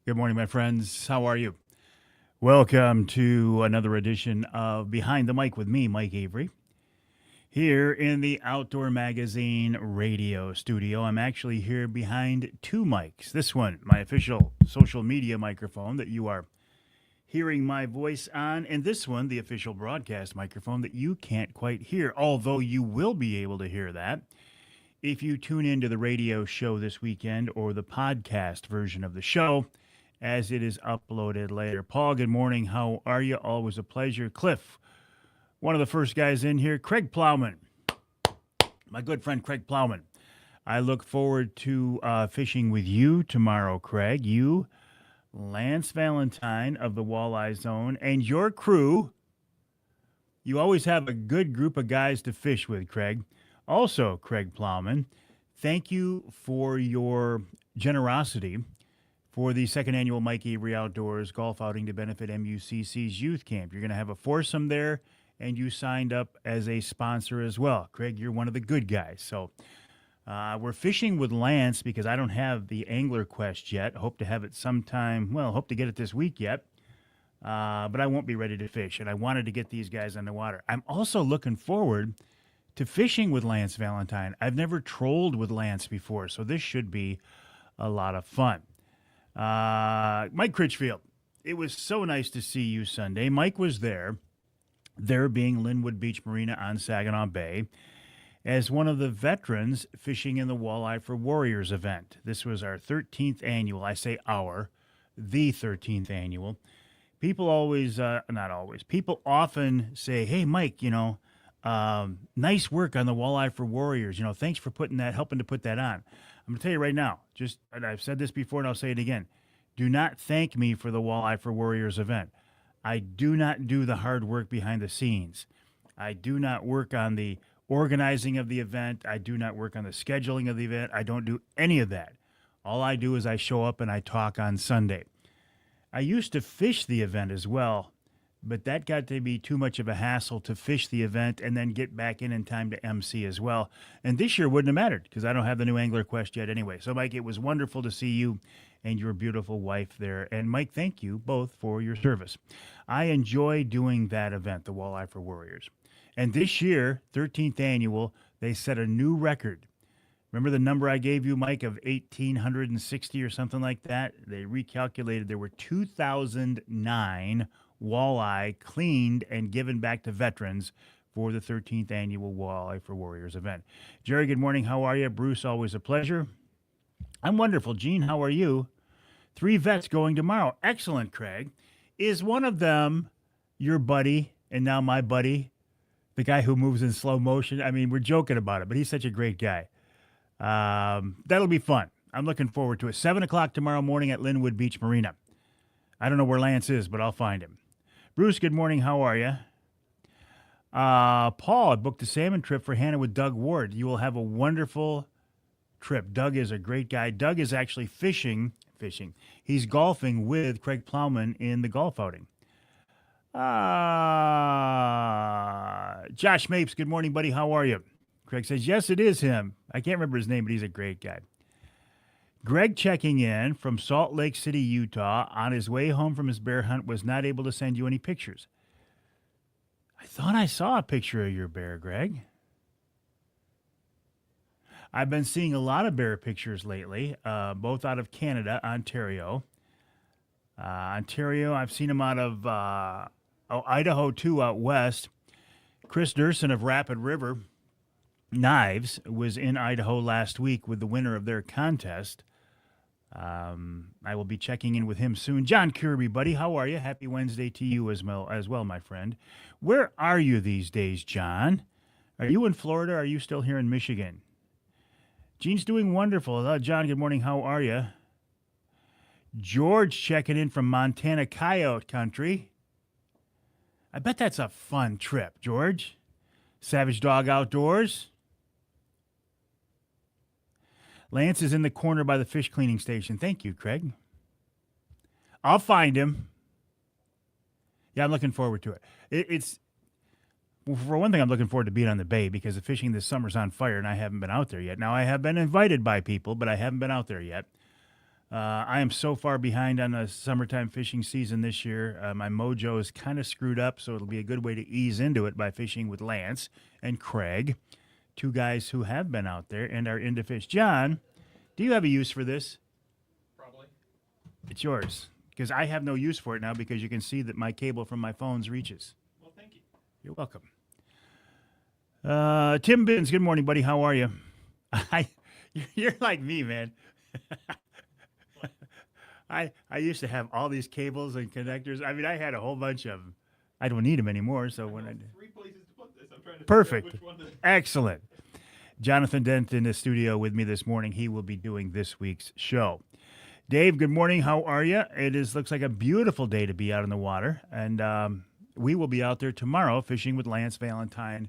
Good morning, my friends. How are you? Welcome to another edition of Behind the Mic with me, Mike Avery. Here in the Outdoor Magazine radio studio. I'm actually here behind two mics. This one, my official social media microphone that you are hearing my voice on, and this one, the official broadcast microphone that you can't quite hear, although you will be able to hear that if you tune into the radio show this weekend or the podcast version of the show as it is uploaded later. Paul, good morning. How are you? Always a pleasure. Cliff, one of the first guys in here. Craig Plowman, my good friend Craig Plowman. I look forward to fishing with you tomorrow, Craig. You, Lance Valentine of the Walleye Zone, and your crew. You always have a good group of guys to fish with, Craig. Also, Craig Plowman, thank you for your generosity for the second annual Mike Avery Outdoors golf outing to benefit MUCC's youth camp. You're going to have a foursome there, and you signed up as a sponsor as well. Craig, you're one of the good guys. So we're fishing with Lance because I don't have the Angler Quest yet. Hope to have it sometime. Well, hope to get it this week yet. But I won't be ready to fish, and I wanted to get these guys on the water. I'm also looking forward to fishing with Lance Valentine. I've never trolled with Lance before, so this should be a lot of fun. Mike Critchfield, it was so nice to see you Sunday. Mike was there being Linwood Beach Marina on Saginaw Bay, as one of the veterans fishing in the Walleye for Warriors event. This was our 13th annual. I say the 13th annual. People always, not always, people often say, hey, Mike, nice work on the Walleye for Warriors. Thanks for helping to put that on. I'm going to tell you right now, and I've said this before and I'll say it again, do not thank me for the Walleye for Warriors event. I do not do the hard work behind the scenes. I do not work on the organizing of the event. I do not work on the scheduling of the event. I don't do any of that. All I do is I show up and I talk on Sunday. I used to fish the event as well, but that got to be too much of a hassle to fish the event and then get back in time to MC as well. And this year wouldn't have mattered because I don't have the new Angler Quest yet anyway. So, Mike, it was wonderful to see you and your beautiful wife there. And, Mike, thank you both for your service. I enjoy doing that event, the Walleye for Warriors. And this year, 13th annual, they set a new record. Remember the number I gave you, Mike, of 1,860 or something like that? They recalculated. There were 2,009 walleye cleaned and given back to veterans for the 13th annual Walleye for Warriors event. Jerry, good morning. How are you? Bruce, always a pleasure. I'm wonderful. Gene, how are you? 3 vets going tomorrow. Excellent, Craig. Is one of them your buddy and now my buddy, the guy who moves in slow motion? I mean, we're joking about it, but he's such a great guy. That'll be fun. I'm looking forward to it. 7 o'clock tomorrow morning at Linwood Beach Marina. I don't know where Lance is, but I'll find him. Bruce, good morning. How are you? Paul, I booked a salmon trip for Hannah with Doug Ward. You will have a wonderful trip. Doug is a great guy. Doug is actually fishing. He's golfing with Craig Plowman in the golf outing. Josh Mapes, good morning, buddy. How are you? Craig says, yes, it is him. I can't remember his name, but he's a great guy. Greg checking in from Salt Lake City, Utah, on his way home from his bear hunt, was not able to send you any pictures. I thought I saw a picture of your bear, Greg. I've been seeing a lot of bear pictures lately, both out of Canada, Ontario. I've seen them out of Idaho, too, out west. Chris Durson of Rapid River Knives was in Idaho last week with the winner of their contest. I will be checking in with him soon. John Kirby, buddy, how are you? Happy Wednesday to you as well, my friend. Where are you these days, John? Are you in Florida? Or are you still here in Michigan? Gene's doing wonderful. John, good morning. How are you? George checking in from Montana Coyote Country. I bet that's a fun trip, George. Savage Dog Outdoors. Lance is in the corner by the fish cleaning station. Thank you, Craig. I'll find him. Yeah, I'm looking forward to it. It's for one thing, I'm looking forward to being on the bay because the fishing this summer's on fire and I haven't been out there yet. Now, I have been invited by people, but I haven't been out there yet. I am so far behind on the summertime fishing season this year. My mojo is kind of screwed up, so it'll be a good way to ease into it by fishing with Lance and Craig, two guys who have been out there and are into fish. John, do you have a use for this? Probably. It's yours, because I have no use for it now because you can see that my cable from my phone's reaches. Well, thank you. You're welcome. Tim Bins, good morning, buddy. How are you? You're like me, man. I used to have all these cables and connectors. I mean, I had a whole bunch of them. I don't need them anymore. So when I 3 places to put this, I'm trying to perfect, figure out which one to. excellent. Jonathan Dent in the studio with me this morning. He will be doing this week's show. Dave, good morning. How are you? It looks like a beautiful day to be out in the water, and we will be out there tomorrow fishing with Lance Valentine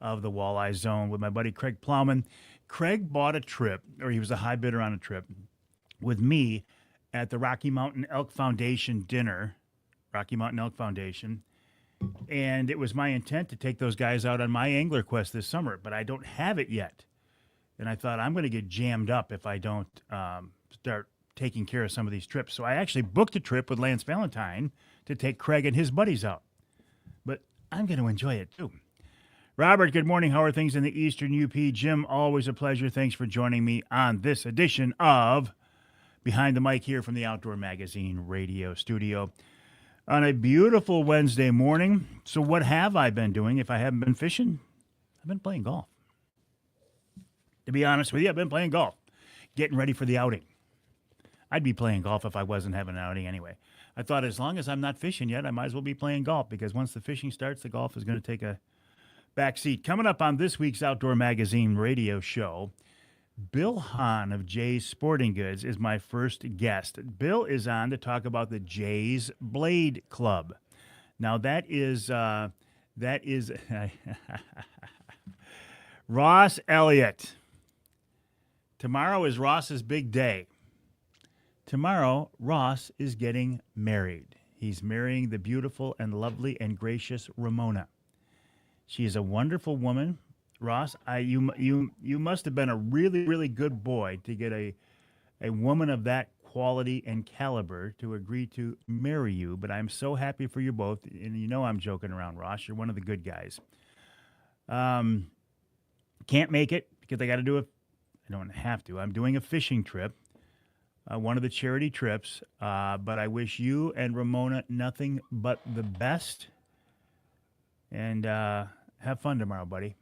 of the Walleye Zone with my buddy Craig Plowman. Craig bought a trip, or he was a high bidder on a trip with me at the Rocky Mountain Elk Foundation dinner, Rocky Mountain Elk Foundation. And it was my intent to take those guys out on my angler quest this summer, but I don't have it yet. And I thought I'm going to get jammed up if I don't start taking care of some of these trips. So I actually booked a trip with Lance Valentine to take Craig and his buddies out. But I'm going to enjoy it too. Robert, good morning. How are things in the Eastern UP? Jim, always a pleasure. Thanks for joining me on this edition of Behind the Mic here from the Outdoor Magazine radio studio on a beautiful Wednesday morning. So what have I been doing if I haven't been fishing? I've been playing golf. To be honest with you, I've been playing golf, getting ready for the outing. I'd be playing golf if I wasn't having an outing anyway. I thought as long as I'm not fishing yet, I might as well be playing golf because once the fishing starts, the golf is going to take a back seat. Coming up on this week's Outdoor Magazine radio show, Bill Hahn of Jay's Sporting Goods is my first guest. Bill is on to talk about the Jay's Blade Club. Now that is Ross Elliott. Tomorrow is Ross's big day. Tomorrow, Ross is getting married. He's marrying the beautiful and lovely and gracious Ramona. She is a wonderful woman. Ross, you must have been a really, really good boy to get a woman of that quality and caliber to agree to marry you. But I'm so happy for you both. And you know I'm joking around, Ross. You're one of the good guys. Can't make it because I got to do I don't have to. I'm doing a fishing trip, one of the charity trips. But I wish you and Ramona nothing but the best. And have fun tomorrow, buddy.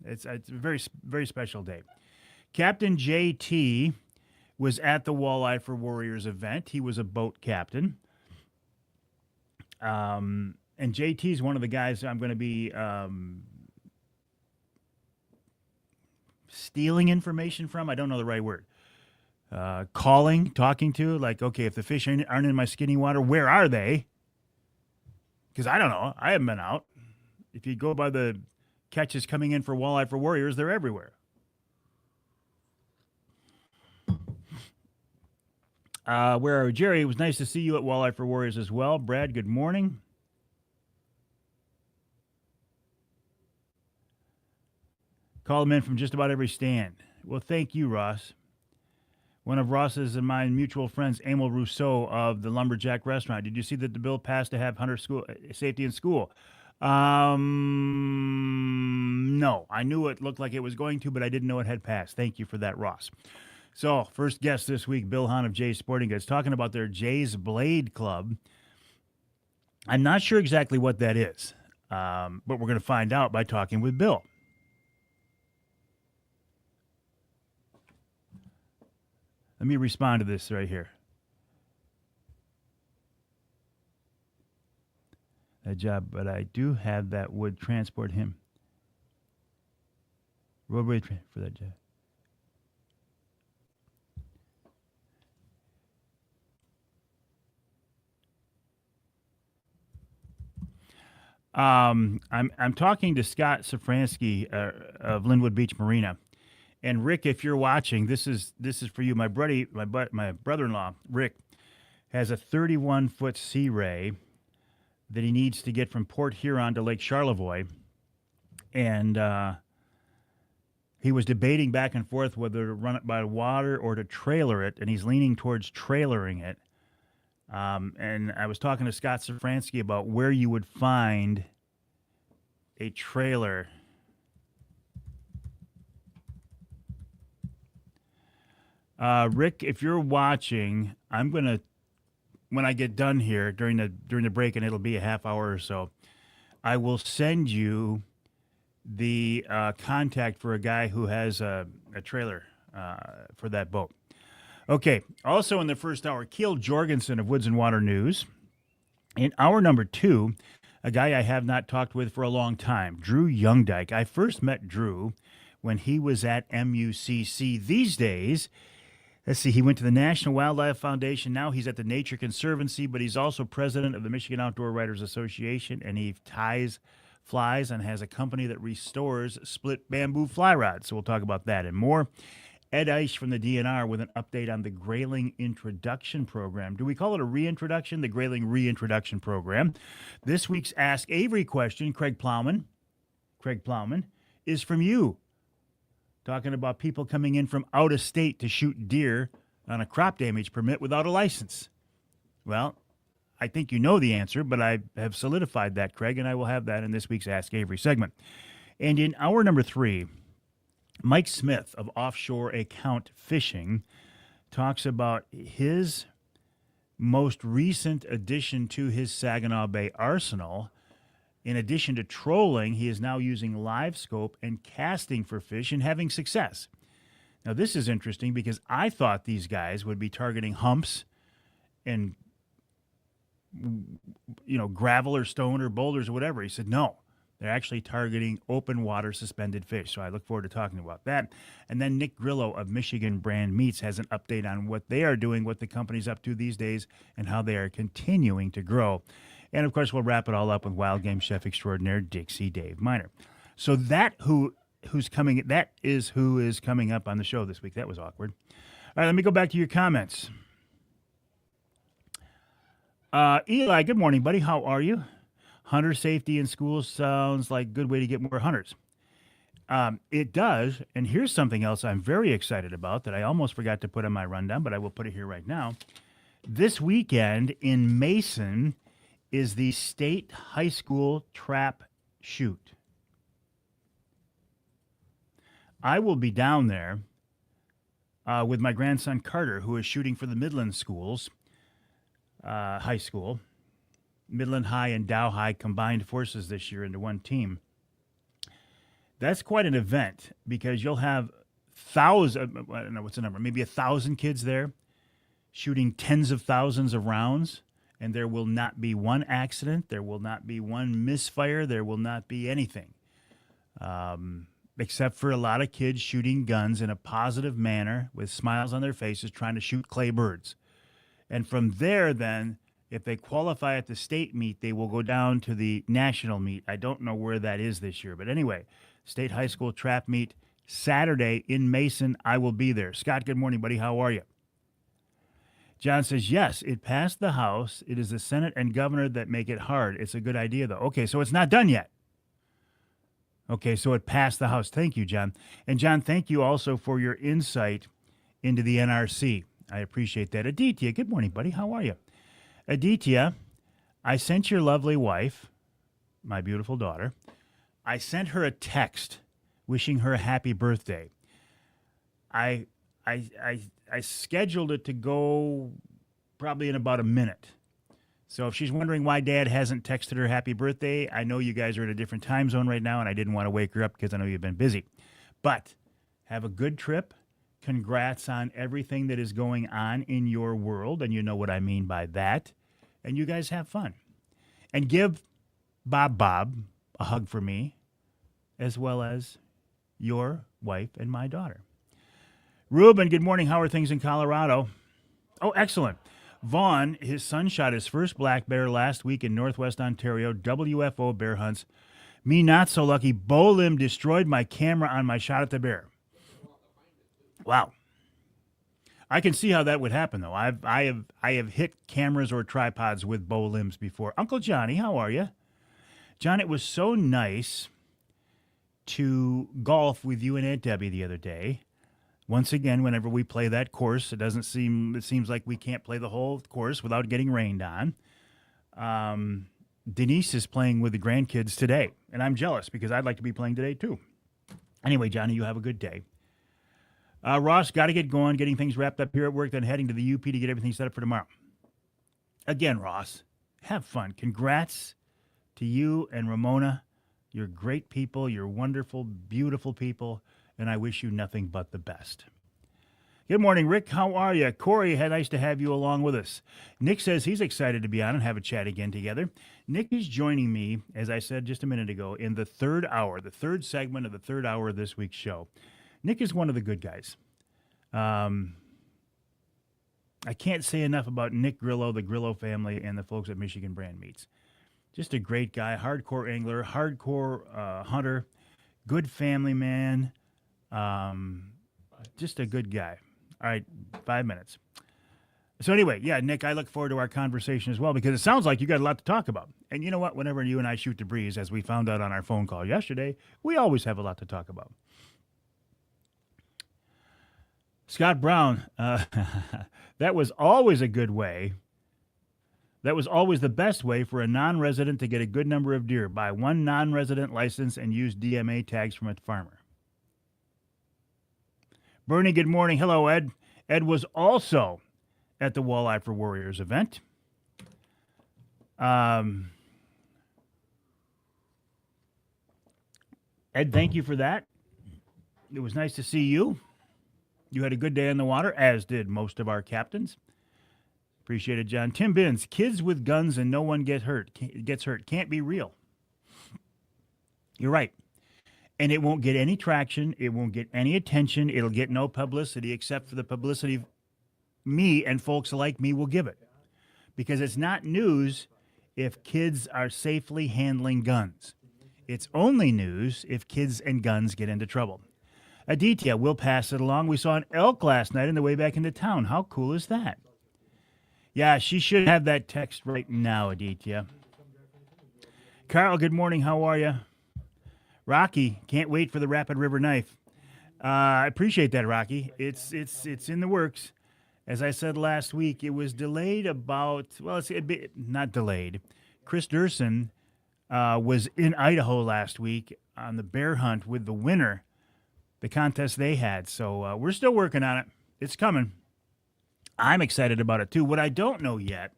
It's a very, very special day. Captain JT was at the Walleye for Warriors event. He was a boat captain. And JT is one of the guys I'm going to be stealing information from. I don't know the right word. Talking to, like, okay, if the fish aren't in my skinny water, where are they? Because I don't know. I haven't been out. If you go by the catches coming in for Walleye for Warriors, they're everywhere. Where are we? Jerry, it was nice to see you at Walleye for Warriors as well. Brad, good morning. Call them in from just about every stand. Well, thank you, Ross. One of Ross's and my mutual friends, Emil Rousseau of the Lumberjack Restaurant. Did you see that the bill passed to have hunter school safety in school? No, I knew it looked like it was going to, but I didn't know it had passed. Thank you for that, Ross. So, first guest this week, Bill Hahn of Jay's Sporting Goods, talking about their Jay's Blade Club. I'm not sure exactly what that is, but we're going to find out by talking with Bill. Let me respond to this right here. That job, but I do have that would transport him. Roadway for that job. I'm talking to Scott Safransky of Linwood Beach Marina, and Rick, if you're watching, this is for you. My brother-in-law Rick has a 31-foot Sea Ray that he needs to get from Port Huron to Lake Charlevoix, and He was debating back and forth whether to run it by water or to trailer it, and he's leaning towards trailering it. And I was talking to Scott Safransky about where you would find a trailer. Rick, if you're watching, I'm gonna when I get done here during the break, and it'll be a half hour or so, I will send you the contact for a guy who has a trailer for that boat. Okay. Also in the first hour, Keel Jorgensen of Woods and Water News. In hour number 2, a guy I have not talked with for a long time, Drew Youngdyke. I first met Drew when he was at MUCC. These days, let's see, he went to the National Wildlife Foundation. Now he's at the Nature Conservancy, but he's also president of the Michigan Outdoor Writers Association, and he ties flies and has a company that restores split bamboo fly rods. So we'll talk about that and more. Ed Eiche from the DNR with an update on the Grayling Introduction Program. Do we call it a reintroduction? The Grayling Reintroduction Program. This week's Ask Avery question, Craig Plowman, is from you. Talking about people coming in from out of state to shoot deer on a crop damage permit without a license. Well, I think you know the answer, but I have solidified that, Craig, and I will have that in this week's Ask Avery segment. And in hour number 3, Mike Smith of Offshore Account Fishing talks about his most recent addition to his Saginaw Bay arsenal. In addition to trolling, he is now using live scope and casting for fish and having success. Now, this is interesting because I thought these guys would be targeting humps and gravel or stone or boulders or whatever. He said, no, they're actually targeting open water suspended fish. So I look forward to talking about that. And then Nick Grillo of Michigan Brand Meats has an update on what they are doing, what the company's up to these days, and how they are continuing to grow. And of course, we'll wrap it all up with wild game chef extraordinaire Dixie Dave Miner. So who is coming up on the show this week. That was awkward. All right, let me go back to your comments. Eli, good morning, buddy. How are you? Hunter safety in schools sounds like a good way to get more hunters. It does, and here's something else I'm very excited about that I almost forgot to put on my rundown, but I will put it here right now. This weekend in Mason is the state high school trap shoot. I will be down there with my grandson Carter, who is shooting for the Midland schools, high school. Midland High and Dow High combined forces this year into one team. That's quite an event because you'll have thousands, I don't know what's the number, maybe 1,000 kids there shooting tens of thousands of rounds, and there will not be one accident. There will not be one misfire. There will not be anything, except for a lot of kids shooting guns in a positive manner with smiles on their faces trying to shoot clay birds. And from there, then, if they qualify at the state meet, they will go down to the national meet. I don't know where that is this year. But anyway, state high school trap meet Saturday in Mason. I will be there. Scott, good morning, buddy. How are you? John says, yes, it passed the House. It is the Senate and governor that make it hard. It's a good idea, though. Okay, so it's not done yet. Okay, so it passed the House. Thank you, John. And, John, thank you also for your insight into the NRC. I appreciate that. Aditya, good morning, buddy. How are you? Aditya, I sent your lovely wife, my beautiful daughter, I sent her a text wishing her a happy birthday. I scheduled it to go probably in about a minute. So if she's wondering why Dad hasn't texted her happy birthday, I know you guys are in a different time zone right now, and I didn't want to wake her up because I know you've been busy. But have a good trip. Congrats on everything that is going on in your world, and you know what I mean by that. And you guys have fun. And give Bob a hug for me, as well as your wife and my daughter. Ruben, good morning. How are things in Colorado? Oh, excellent. Vaughn, his son shot his first black bear last week in northwest Ontario, WFO bear hunts. Me not so lucky. Bow limb destroyed my camera on my shot at the bear. Wow. I can see how that would happen, though. I have hit cameras or tripods with bow limbs before. Uncle Johnny, how are you? John, it was so nice to golf with you and Aunt Debbie the other day. Once again, whenever we play that course, it seems like we can't play the whole course without getting rained on. Denise is playing with the grandkids today, and I'm jealous because I'd like to be playing today too. Anyway, Johnny, you have a good day. Ross, got to get going, getting things wrapped up here at work, then heading to the UP to get everything set up for tomorrow. Again, Ross, have fun. Congrats to you and Ramona. You're great people. You're wonderful, beautiful people, and I wish you nothing but the best. Good morning, Rick. How are you? Corey, nice to have you along with us. Nick says he's excited to be on and have a chat again together. Nick is joining me, as I said just a minute ago, in the third hour, the third segment of the third hour of this week's show. Nick is one of the good guys. I can't say enough about Nick Grillo, the Grillo family, and the folks at Michigan Brand Meats. Just a great guy, hardcore angler, hardcore hunter, good family man, just a good guy. All right, 5 minutes. So anyway, yeah, Nick, I look forward to our conversation as well because it sounds like you got a lot to talk about. And you know what? Whenever you and I shoot the breeze, as we found out on our phone call yesterday, we always have a lot to talk about. Scott Brown, that was always a good way. That was always the best way for a non-resident to get a good number of deer. Buy one non-resident license and use DMA tags from a farmer. Bernie, good morning. Hello, Ed. Ed was also at the Walleye for Warriors event. Ed, thank you for that. It was nice to see you. You had a good day on the water, as did most of our captains. Appreciate it, John. Tim Binns, kids with guns and no one gets hurt. Can't be real. You're right. And it won't get any traction. It won't get any attention. It'll get no publicity except for the publicity me and folks like me will give it. Because it's not news if kids are safely handling guns. It's only news if kids and guns get into trouble. Aditya, we'll pass it along. We saw an elk last night on the way back into town. How cool is that? Yeah, she should have that text right now, Aditya. Carl, good morning. How are you? Rocky, can't wait for the Rapid River knife. I appreciate that, Rocky. It's in the works. As I said last week, it was delayed it's a bit, not delayed. Chris Durson was in Idaho last week on the bear hunt with the winner, the contest they had. So we're still working on it. It's coming. I'm excited about it, too. What I don't know yet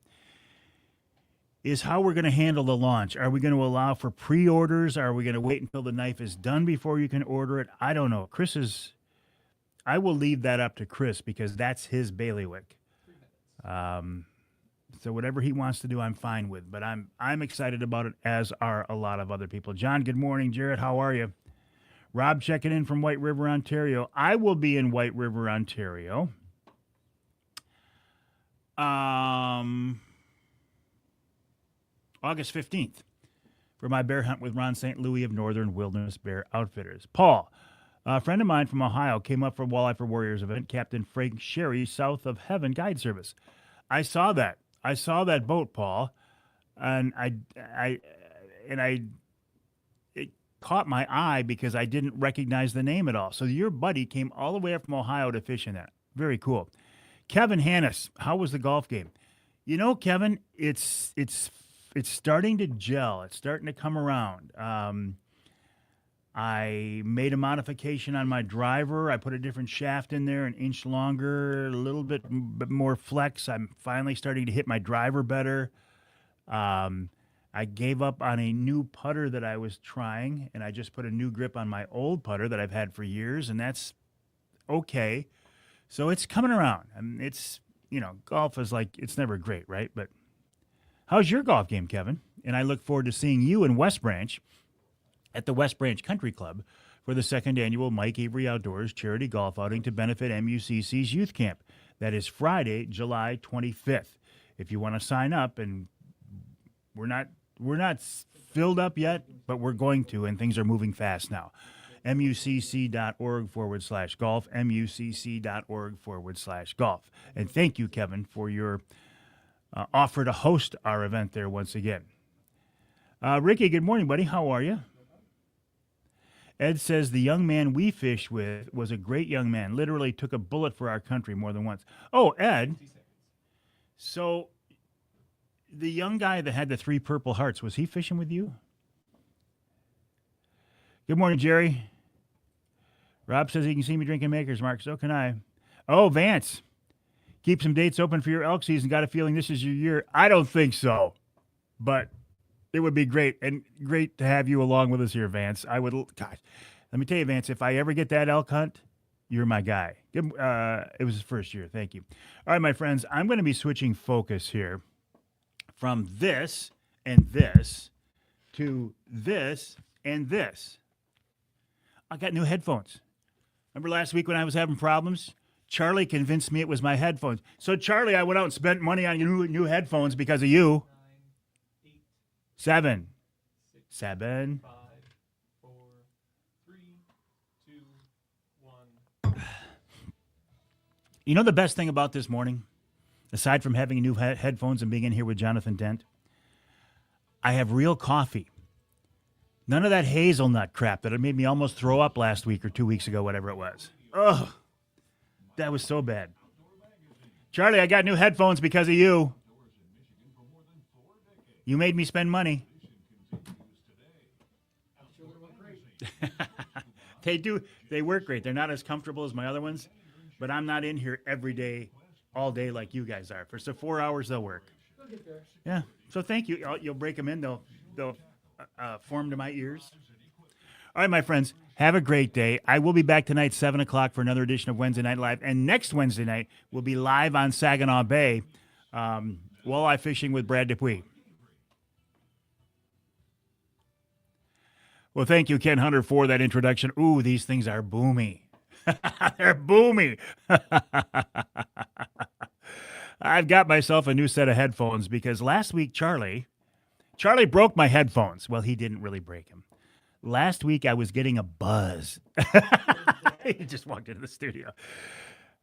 is how we're going to handle the launch. Are we going to allow for pre-orders? Are we going to wait until the knife is done before you can order it? I don't know. I will leave that up to Chris because that's his bailiwick. So whatever he wants to do, I'm fine with. But I'm excited about it, as are a lot of other people. John, good morning. Jared, how are you? Rob checking in from White River, Ontario. I will be in White River, Ontario. August 15th for my bear hunt with Ron St. Louis of Northern Wilderness Bear Outfitters. Paul, a friend of mine from Ohio, came up for Walleye for Warriors event, Captain Frank Sherry, South of Heaven Guide Service. I saw that. I saw that boat, Paul, and it caught my eye because I didn't recognize the name at all. So your buddy came all the way up from Ohio to fish in that. Very cool. Kevin Hannes, how was the golf game? You know, Kevin, it's starting to gel. It's starting to come around. I made a modification on my driver. I put a different shaft in there, an inch longer, a little bit more flex. I'm finally starting to hit my driver better. I gave up on a new putter that I was trying, and I just put a new grip on my old putter that I've had for years, and that's okay. So it's coming around. I mean, golf is like, it's never great, right? But how's your golf game, Kevin? And I look forward to seeing you in West Branch at the West Branch Country Club for the second annual Mike Avery Outdoors charity golf outing to benefit MUCC's youth camp. That is Friday, July 25th. If you want to sign up, and we're not filled up yet, but we're going to, and things are moving fast now. MUCC.org/golf, MUCC.org/golf. And thank you, Kevin, for your offer to host our event there once again. Ricky, good morning, buddy. How are you? Ed says the young man we fished with was a great young man. Literally took a bullet for our country more than once. Oh, Ed. 60 seconds. So the young guy that had the 3 Purple Hearts, was he fishing with you? Good morning, Jerry. Rob says he can see me drinking Maker's Mark. So can I. Oh, Vance. Keep some dates open for your elk season. Got a feeling this is your year. I don't think so, but it would be great, and great to have you along with us here, Vance. I would, gosh, let me tell you, Vance, if I ever get that elk hunt, you're my guy. It was his first year. Thank you. All right, my friends, I'm going to be switching focus here from this and this to this and this. I got new headphones. Remember last week when I was having problems? Charlie convinced me it was my headphones. So, Charlie, I went out and spent money on new headphones because of you. 9, 8, 7. 6, 7. 5, 4, 3, 2, 1. You know the best thing about this morning, aside from having new headphones and being in here with Jonathan Dent? I have real coffee. None of that hazelnut crap that made me almost throw up last week or 2 weeks ago, whatever it was. Ugh. That was so bad. Charlie, I got new headphones because of you. You made me spend money. They do. They work great. They're not as comfortable as my other ones, but I'm not in here every day, all day like you guys are. For 4 hours, they'll work. Yeah. So thank you. You'll break them in. They'll form to my ears. All right, my friends, have a great day. I will be back tonight, 7 o'clock, for another edition of Wednesday Night Live. And next Wednesday night, we'll be live on Saginaw Bay, walleye fishing with Brad Dupuis. Well, thank you, Ken Hunter, for that introduction. Ooh, these things are boomy. They're boomy. I've got myself a new set of headphones because last week, Charlie broke my headphones. Well, he didn't really break them. Last week, I was getting a buzz. He just walked into the studio.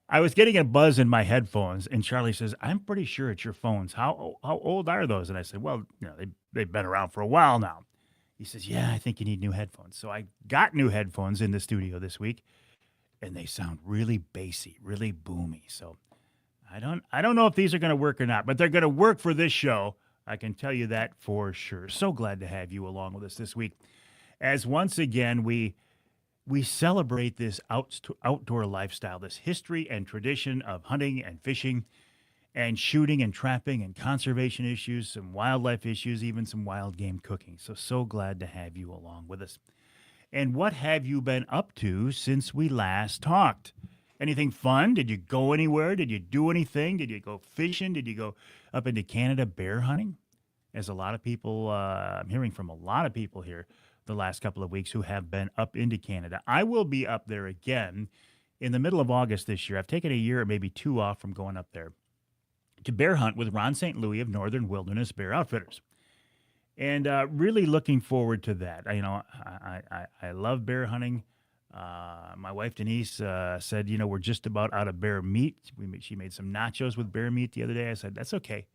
I was getting a buzz in my headphones, and Charlie says, "I'm pretty sure it's your phones. How old are those?" And I said, "Well, they've been around for a while now." He says, "Yeah, I think you need new headphones." So I got new headphones in the studio this week, and they sound really bassy, really boomy. So I don't know if these are going to work or not, but they're going to work for this show. I can tell you that for sure. So glad to have you along with us this week, as once again we celebrate this outdoor lifestyle, this history and tradition of hunting and fishing and shooting and trapping and conservation issues, some wildlife issues, even some wild game cooking. So glad to have you along with us. And what have you been up to since we last talked? Anything fun? Did you go anywhere? Did you do anything? Did you go fishing? Did you go up into Canada bear hunting? As a lot of people, I'm hearing from a lot of people here the last couple of weeks who have been up into Canada. I will be up there again in the middle of August this year. I've taken a year or maybe 2 off from going up there to bear hunt with Ron St. Louis of Northern Wilderness Bear Outfitters. And really looking forward to that. I love bear hunting. My wife Denise said, we're just about out of bear meat. She made some nachos with bear meat the other day. I said, that's okay.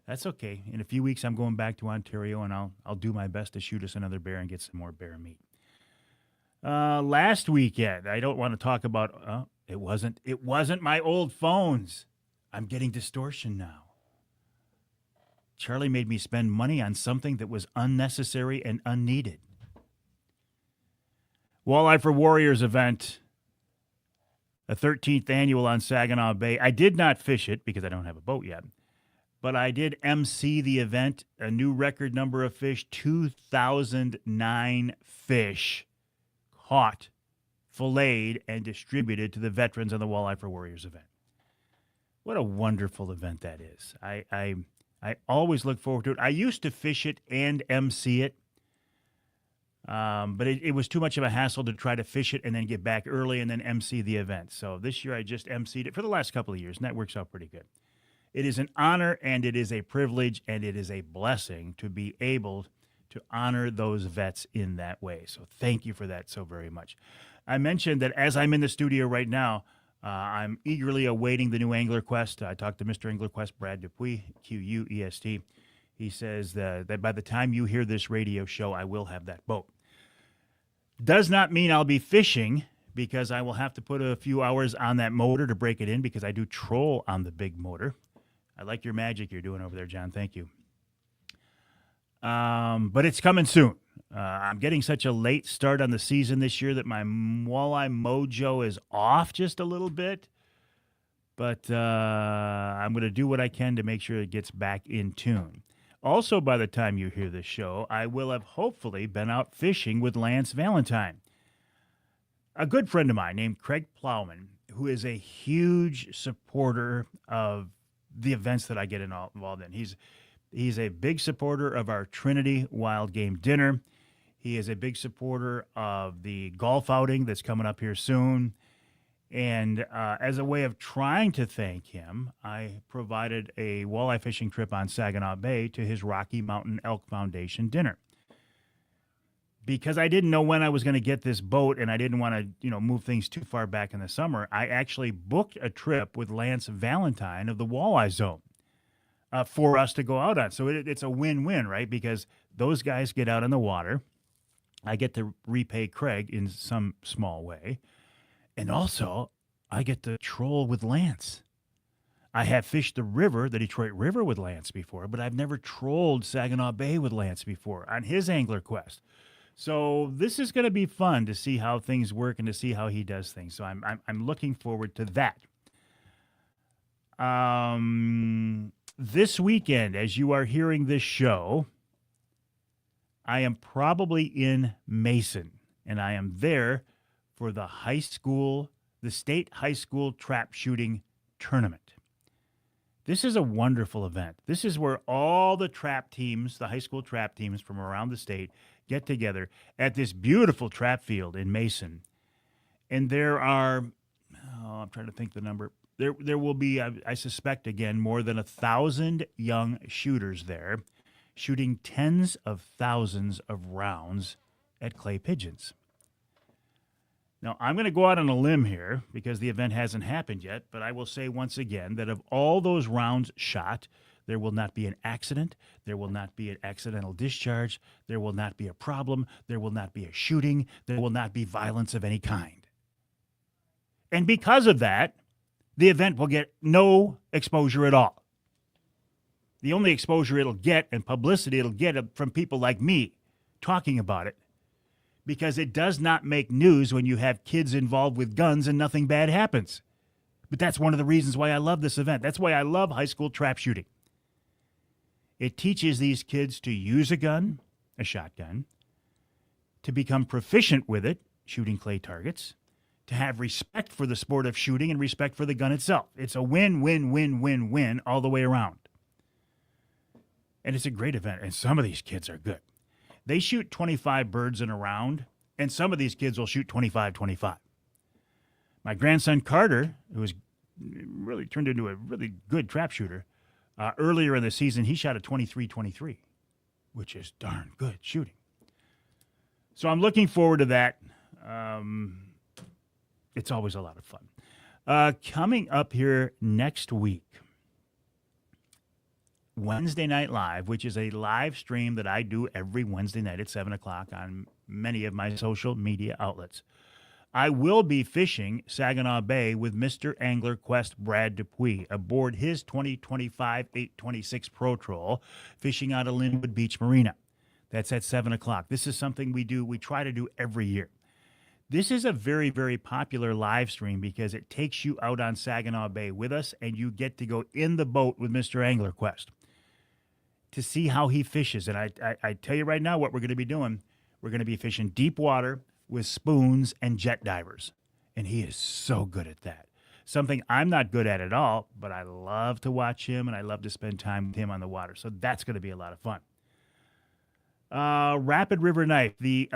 That's okay. In a few weeks, I'm going back to Ontario, and I'll do my best to shoot us another bear and get some more bear meat. Last weekend, I don't want to talk about. It wasn't my old phones. I'm getting distortion now. Charlie made me spend money on something that was unnecessary and unneeded. Walleye for Warriors event, a 13th annual on Saginaw Bay. I did not fish it because I don't have a boat yet. But I did MC the event, a new record number of fish, 2,009 fish caught, filleted, and distributed to the veterans on the Walleye for Warriors event. What a wonderful event that is. I always look forward to it. I used to fish it and MC it, but it was too much of a hassle to try to fish it and then get back early and then MC the event. So this year I just MC'd it for the last couple of years, and that works out pretty good. It is an honor, and it is a privilege, and it is a blessing to be able to honor those vets in that way. So thank you for that so very much. I mentioned that as I'm in the studio right now, I'm eagerly awaiting the new Angler Quest. I talked to Mr. Angler Quest, Brad Dupuis, Quest. He says that by the time you hear this radio show, I will have that boat. Does not mean I'll be fishing because I will have to put a few hours on that motor to break it in because I do troll on the big motor. I like your magic you're doing over there, John. Thank you. But it's coming soon. I'm getting such a late start on the season this year that my walleye mojo is off just a little bit. But I'm going to do what I can to make sure it gets back in tune. Also, by the time you hear this show, I will have hopefully been out fishing with Lance Valentine, a good friend of mine named Craig Plowman, who is a huge supporter of the events that I get involved in. He's a big supporter of our Trinity Wild Game Dinner. He is a big supporter of the golf outing that's coming up here soon. And as a way of trying to thank him, I provided a walleye fishing trip on Saginaw Bay to his Rocky Mountain Elk Foundation dinner. Because I didn't know when I was going to get this boat and I didn't want to, move things too far back in the summer, I actually booked a trip with Lance Valentine of the Walleye Zone for us to go out on. So it's a win-win, right? Because those guys get out in the water. I get to repay Craig in some small way. And also, I get to troll with Lance. I have fished the river, the Detroit River, with Lance before, but I've never trolled Saginaw Bay with Lance before on his angler quest. So this is going to be fun to see how things work and to see how he does things. So I'm looking forward to that. This weekend, as you are hearing this show, I am probably in Mason, and I am there for the state high school trap shooting tournament. This is a wonderful event. This is where all the trap teams, the high school trap teams from around the state, get together at this beautiful trap field in Mason. And there are, I'm trying to think the number. There will be, I suspect, again, more than 1,000 young shooters there shooting tens of thousands of rounds at clay pigeons. Now, I'm going to go out on a limb here because the event hasn't happened yet, but I will say once again that of all those rounds shot, there will not be an accident, there will not be an accidental discharge, there will not be a problem, there will not be a shooting, there will not be violence of any kind. And because of that, the event will get no exposure at all. The only exposure it'll get and publicity it'll get from people like me talking about it, because it does not make news when you have kids involved with guns and nothing bad happens. But that's one of the reasons why I love this event. That's why I love high school trap shooting. It teaches these kids to use a gun, a shotgun, to become proficient with it, shooting clay targets, to have respect for the sport of shooting and respect for the gun itself. It's a win, win, win, win, win all the way around. And it's a great event, and some of these kids are good. They shoot 25 birds in a round, and some of these kids will shoot 25. My grandson Carter, who has really turned into a really good trap shooter, earlier in the season, he shot a 23, which is darn good shooting. So I'm looking forward to that. It's always a lot of fun. Coming up here next week, Wednesday Night Live, which is a live stream that I do every Wednesday night at 7 o'clock on many of my social media outlets. I will be fishing Saginaw Bay with Mr. Angler Quest Brad Dupuis aboard his 2025 826 Pro Troll, fishing out of Linwood Beach Marina. That's at 7 o'clock. This is something we try to do every year. This is a very, very popular live stream because it takes you out on Saginaw Bay with us, and you get to go in the boat with Mr. Angler Quest to see how he fishes. And I tell you right now what we're going to be doing. We're going to be fishing deep water with spoons and jet divers. And he is so good at that. Something I'm not good at all, but I love to watch him and I love to spend time with him on the water. So that's going to be a lot of fun. Rapid River Knife. The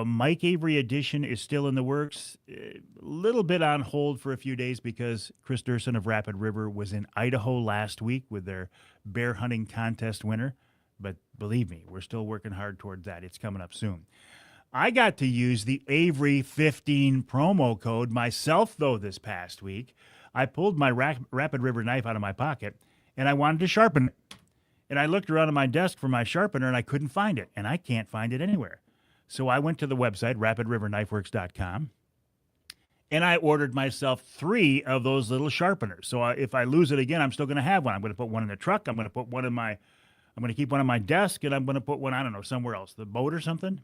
Mike Avery edition is still in the works. A little bit on hold for a few days because Chris Durson of Rapid River was in Idaho last week with their bear hunting contest winner. But believe me, we're still working hard towards that. It's coming up soon. I got to use the Avery 15 promo code myself, though, this past week. I pulled my Rapid River knife out of my pocket, and I wanted to sharpen it. And I looked around at my desk for my sharpener, and I couldn't find it, and I can't find it anywhere. So I went to the website, rapidriverknifeworks.com, and I ordered myself 3 of those little sharpeners. So if I lose it again, I'm still going to have one. I'm going to put one in the truck. I'm going to put one in my, I'm going to keep one on my desk, and I'm going to put one, I don't know, somewhere else, the boat or something.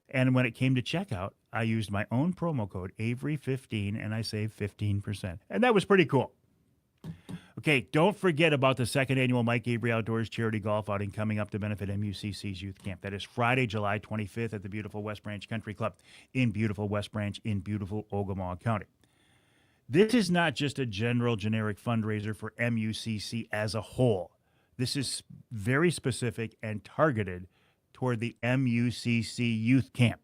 And when it came to checkout, I used my own promo code, Avery15, and I saved 15%. And that was pretty cool. Okay, don't forget about the second annual Mike Avery Outdoors Charity Golf Outing coming up to benefit MUCC's Youth Camp. That is Friday, July 25th at the beautiful West Branch Country Club in beautiful West Branch in beautiful Ogemaw County. This is not just a generic fundraiser for MUCC as a whole. This is very specific and targeted toward the MUCC Youth Camp.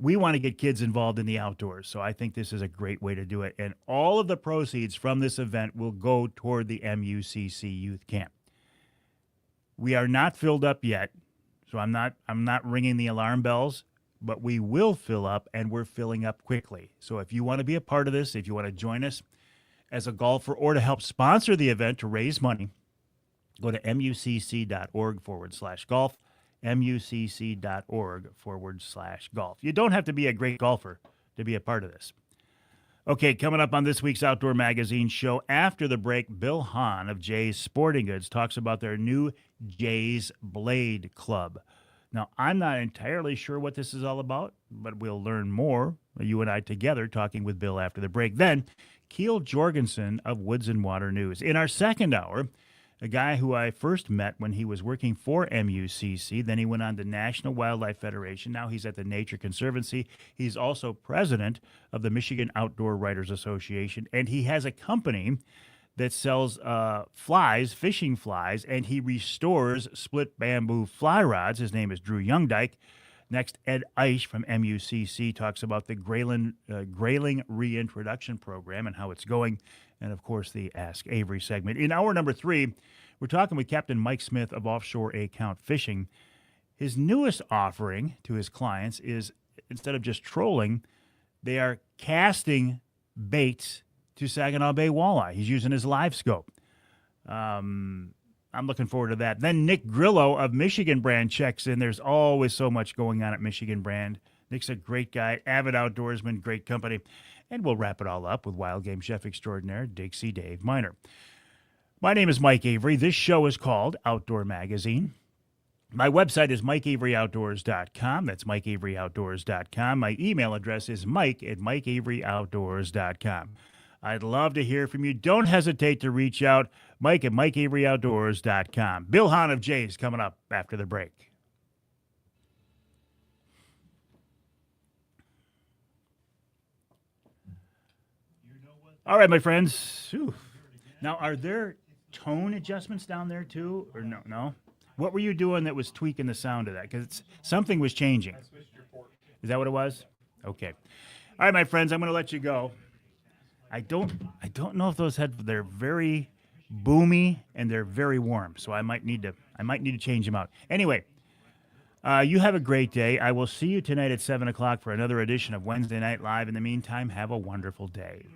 We want to get kids involved in the outdoors, so I think this is a great way to do it. And all of the proceeds from this event will go toward the MUCC Youth Camp. We are not filled up yet, so I'm not ringing the alarm bells, but we will fill up, and we're filling up quickly. So if you want to be a part of this, if you want to join us as a golfer or to help sponsor the event to raise money, go to mucc.org/golf, mucc.org/golf. You don't have to be a great golfer to be a part of this. Okay, coming up on this week's Outdoor Magazine show, after the break, Bill Hahn of Jay's Sporting Goods talks about their new Jay's Blade Club. Now, I'm not entirely sure what this is all about, but we'll learn more, you and I together, talking with Bill after the break. Then, Keel Jorgensen of Woods and Water News. In our second hour, a guy who I first met when he was working for MUCC. Then he went on to National Wildlife Federation. Now he's at the Nature Conservancy. He's also president of the Michigan Outdoor Writers Association. And he has a company that sells flies, fishing flies, and he restores split bamboo fly rods. His name is Drew Youngdyke. Next, Ed Eiche from MUCC talks about the grayling reintroduction program and how it's going. And, of course, the Ask Avery segment. In hour number 3, we're talking with Captain Mike Smith of Offshore A-Count Fishing. His newest offering to his clients is, instead of just trolling, they are casting baits to Saginaw Bay walleye. He's using his live scope. I'm looking forward to that. Then Nick Grillo of Michigan Brand checks in. There's always so much going on at Michigan Brand. Nick's a great guy, avid outdoorsman, great company. And we'll wrap it all up with Wild Game Chef Extraordinaire, Dixie Dave Miner. My name is Mike Avery. This show is called Outdoor Magazine. My website is MikeAveryOutdoors.com. That's MikeAveryOutdoors.com. My email address is Mike@MikeAveryOutdoors.com. I'd love to hear from you. Don't hesitate to reach out, Mike@MikeAveryOutdoors.com. Bill Hahn of Jay's coming up after the break. All right, my friends. Whew. Now, are there tone adjustments down there too, or no? No. What were you doing that was tweaking the sound of that? Because something was changing. I switched your port. Is that what it was? Okay. All right, my friends. I'm going to let you go. I don't know if those they're very boomy and they're very warm, so I might need to change them out. Anyway, you have a great day. I will see you tonight at 7 o'clock for another edition of Wednesday Night Live. In the meantime, have a wonderful day.